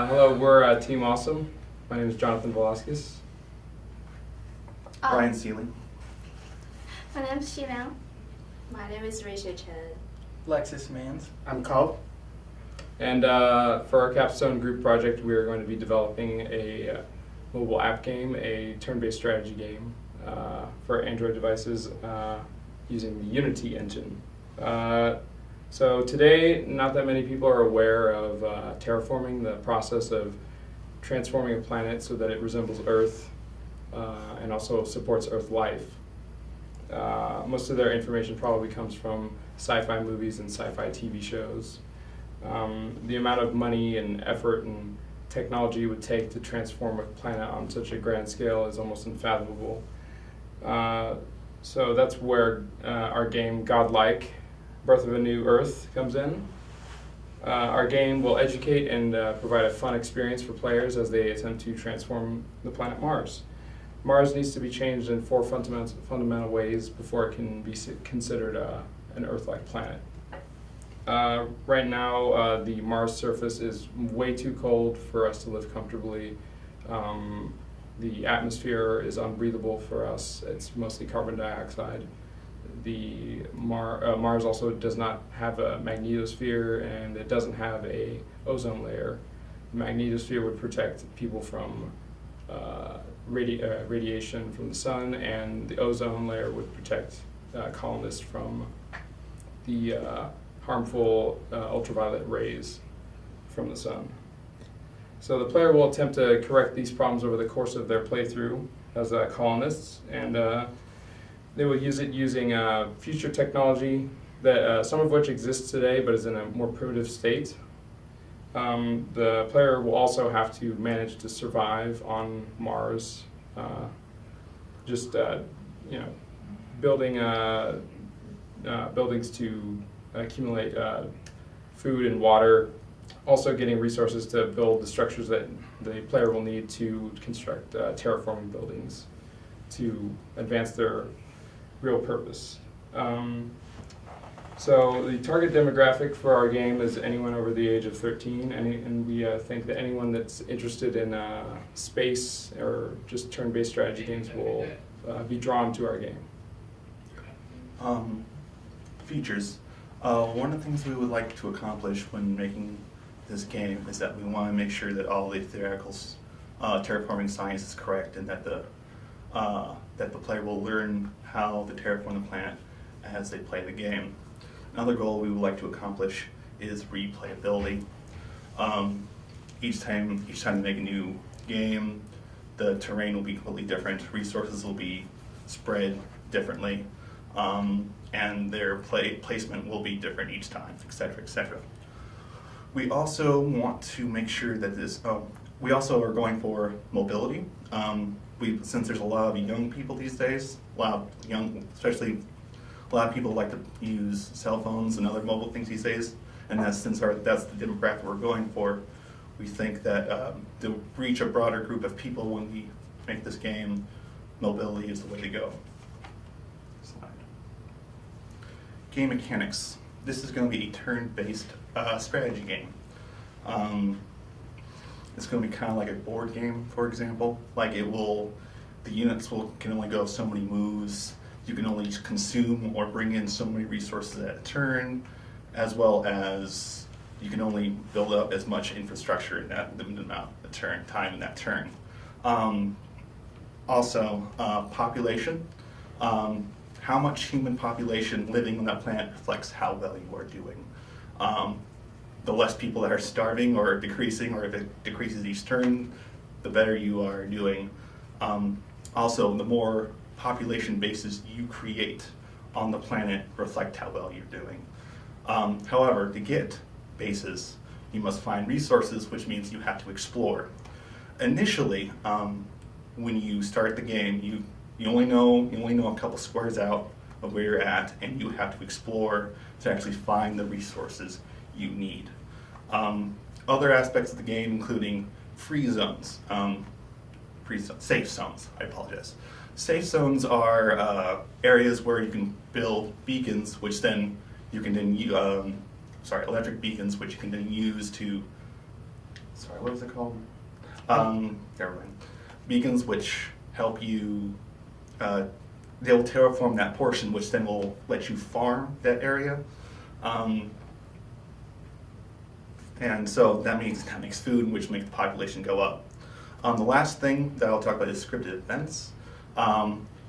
Hello, we're Team Awesome. My name is Jonathan Velasquez. Brian Sealing. My name is Xilang. My name is Rachel Chen. Lexus Mans. I'm Carl. And for our Capstone group project, we are going to be developing a mobile app game, a turn-based strategy game for Android devices using the Unity engine. So today, not that many people are aware of terraforming, the process of transforming a planet so that it resembles Earth and also supports Earth life. Most of their information probably comes from sci-fi movies and sci-fi TV shows. The amount of money and effort and technology it would take to transform a planet on such a grand scale is almost unfathomable. So that's where our game Godlike, Birth of a New Earth comes in. Our game will educate and provide a fun experience for players as they attempt to transform the planet Mars. Mars needs to be changed in four fundamental ways before it can be considered an Earth-like planet. Right now, the Mars surface is way too cold for us to live comfortably. The atmosphere is unbreathable for us. It's mostly carbon dioxide. The Mars also does not have a magnetosphere, and it doesn't have a ozone layer. The magnetosphere would protect people from radiation from the sun, and the ozone layer would protect colonists from the harmful ultraviolet rays from the sun. So the player will attempt to correct these problems over the course of their playthrough as colonists, and they will use it using future technology that some of which exists today but is in a more primitive state. The player will also have to manage to survive on Mars, building buildings to accumulate food and water, also getting resources to build the structures that the player will need to construct terraforming buildings to advance their real purpose. So the target demographic for our game is anyone over the age of 13, and we think that anyone that's interested in space or just turn-based strategy games will be drawn to our game. Features. One of the things we would like to accomplish when making this game is that we want to make sure that all the theoretical terraforming science is correct, and that the player will learn how to terraform the planet as they play the game. Another goal we would like to accomplish is replayability. Each time you make a new game, the terrain will be completely different, resources will be spread differently, and their placement will be different each time, etc., etc. We also want to make sure that we also are going for mobility. Since there's a lot of young people these days, especially a lot of people like to use cell phones and other mobile things these days, and that's the demographic we're going for. We think that to reach a broader group of people when we make this game, mobility is the way to go. Slide. Game mechanics. This is going to be a turn-based strategy game. It's going to be kind of like a board game, for example. Like the units can only go so many moves. You can only consume or bring in so many resources at a turn, as well as you can only build up as much infrastructure in that limited amount of time in that turn. Also, population. How much human population living on that planet reflects how well you are doing. The less people that are starving or decreasing, or if it decreases each turn, the better you are doing. Also, the more population bases you create on the planet reflect how well you're doing. However, to get bases, you must find resources, which means you have to explore. Initially, when you start the game, you only know a couple squares out of where you're at, and you have to explore to actually find the resources you need. Other aspects of the game, including free zones, safe zones, I apologize. Safe zones are areas where you can build beacons, which then you can electric beacons, which you can then use to sorry, what is it called? Never mind. Beacons which help you, they'll terraform that portion, which then will let you farm that area. And so that makes food, which makes the population go up. The last thing that I'll talk about is scripted events.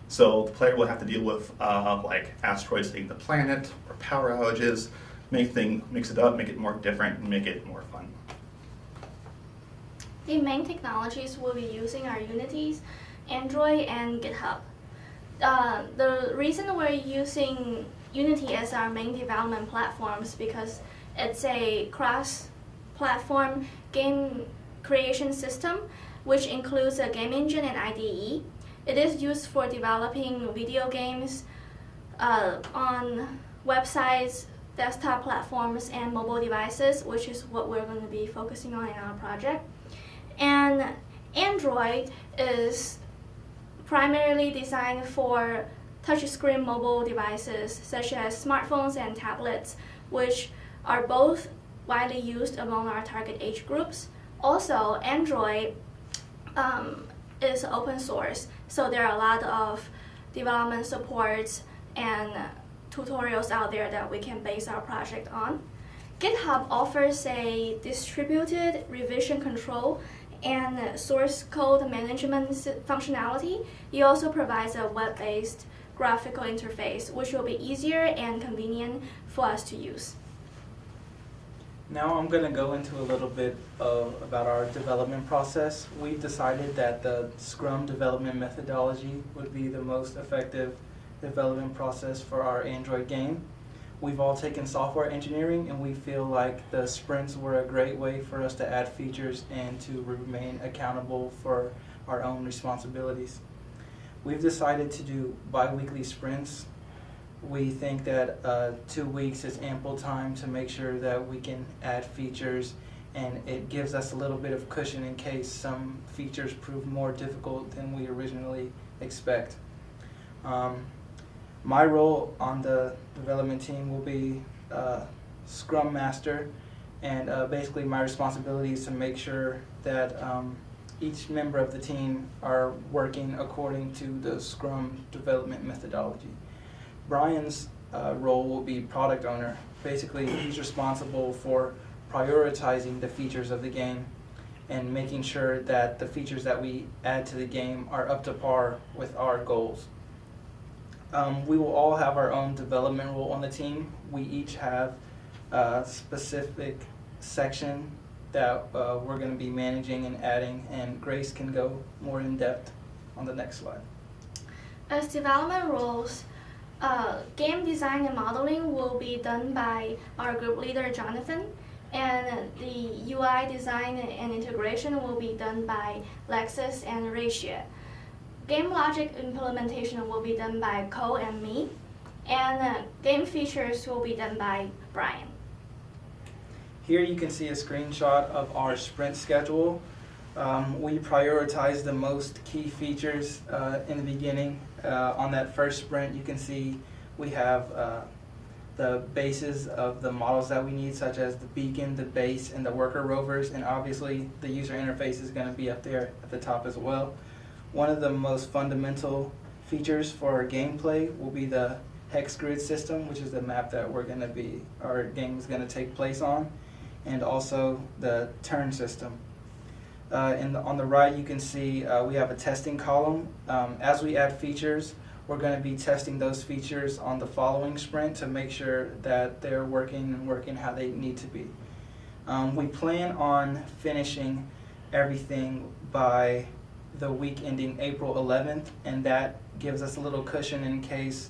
So the player will have to deal with like asteroids hitting the planet or power outages, mix it up, make it more different, and make it more fun. The main technologies we'll be using are Unity's, Android, and GitHub. The reason we're using Unity as our main development platform is because it's a cross-platform game creation system, which includes a game engine and IDE. It is used for developing video games on websites, desktop platforms, and mobile devices, which is what we're going to be focusing on in our project. And Android is primarily designed for touchscreen mobile devices such as smartphones and tablets, which are both widely used among our target age groups. Also, Android is open source, so there are a lot of development supports and tutorials out there that we can base our project on. GitHub offers a distributed revision control and source code management functionality. It also provides a web-based graphical interface, which will be easier and convenient for us to use. Now I'm going to go into a little bit about our development process. We've decided that the Scrum development methodology would be the most effective development process for our Android game. We've all taken software engineering, and we feel like the sprints were a great way for us to add features and to remain accountable for our own responsibilities. We've decided to do bi-weekly sprints. We think that 2 weeks is ample time to make sure that we can add features, and it gives us a little bit of cushion in case some features prove more difficult than we originally expect. My role on the development team will be Scrum Master, and basically my responsibility is to make sure that each member of the team are working according to the Scrum development methodology. Brian's role will be product owner. Basically, he's responsible for prioritizing the features of the game and making sure that the features that we add to the game are up to par with our goals. We will all have our own development role on the team. We each have a specific section that we're going to be managing and adding, and Grace can go more in depth on the next slide. As development roles, game design and modeling will be done by our group leader, Jonathan, and the UI design and integration will be done by Lexus and Rachel. Game logic implementation will be done by Cole and me, and game features will be done by Brian. Here you can see a screenshot of our sprint schedule. We prioritize the most key features in the beginning. On that first sprint, you can see we have the bases of the models that we need, such as the beacon, the base, and the worker rovers, and obviously the user interface is going to be up there at the top as well. One of the most fundamental features for our gameplay will be the hex grid system, which is the map that our game is going to take place on, and also the turn system. On the right, you can see we have a testing column. As we add features, we're going to be testing those features on the following sprint to make sure that they're working how they need to be. We plan on finishing everything by the week ending April 11th, and that gives us a little cushion in case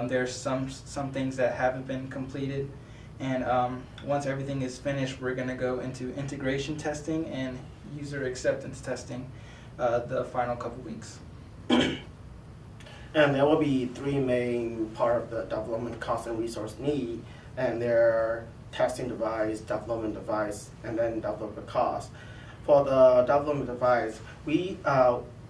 there's some things that haven't been completed. And once everything is finished, we're going to go into integration testing and user acceptance testing the final couple weeks. And there will be three main part of the development cost and resource need, and they're testing device, development device, and then developer cost. For the development device,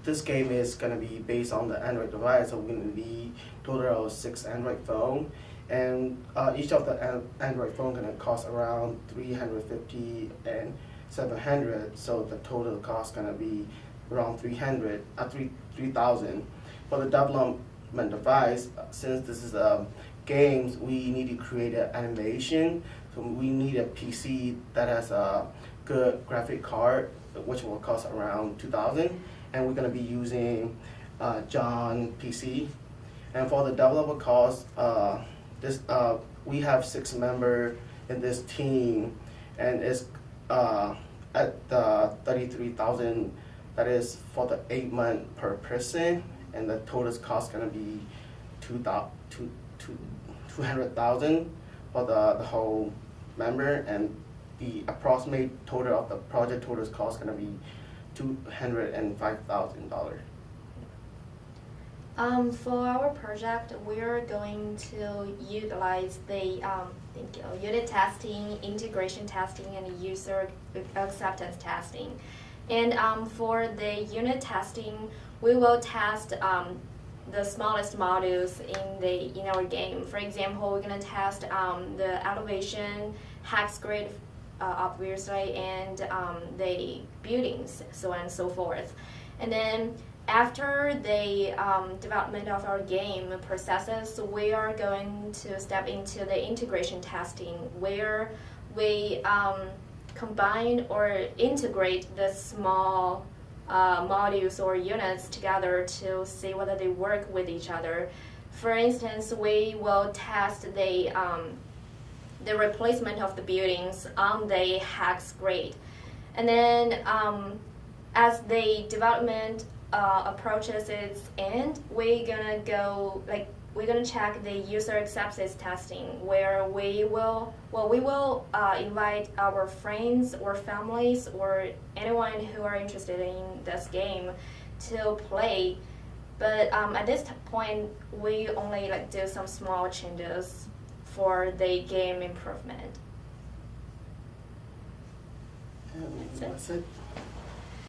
this game is going to be based on the Android device, so we're going to be total of 6 Android phone, and each of the Android phone going to cost around $350, and 700, so the total cost gonna be around 3,000. For the development device, since this is a games, we need to create an animation. So we need a PC that has a good graphic card, which will cost around 2,000, and we're gonna be using John PC. And for the developer cost, we have 6 members in this team, and it's at the 33,000. That is for the 8 months per person, and the total cost gonna be 200,000 for the whole member, and the approximate total of the project total cost gonna be $205,000. For our project, we're going to utilize the unit testing, integration testing, and user acceptance testing. And for the unit testing, we will test the smallest modules in our game. For example, we're gonna test the elevation, hex grid, obviously, and the buildings, so on and so forth. And then after the development of our game processes, we are going to step into the integration testing, where we combine or integrate the small modules or units together to see whether they work with each other. For instance, we will test the replacement of the buildings on the hex grid. And then as the development approaches its end, we're gonna check the user acceptance testing, where we will invite our friends or families or anyone who are interested in this game to play. But at this point, we only do some small changes for the game improvement. And that's it.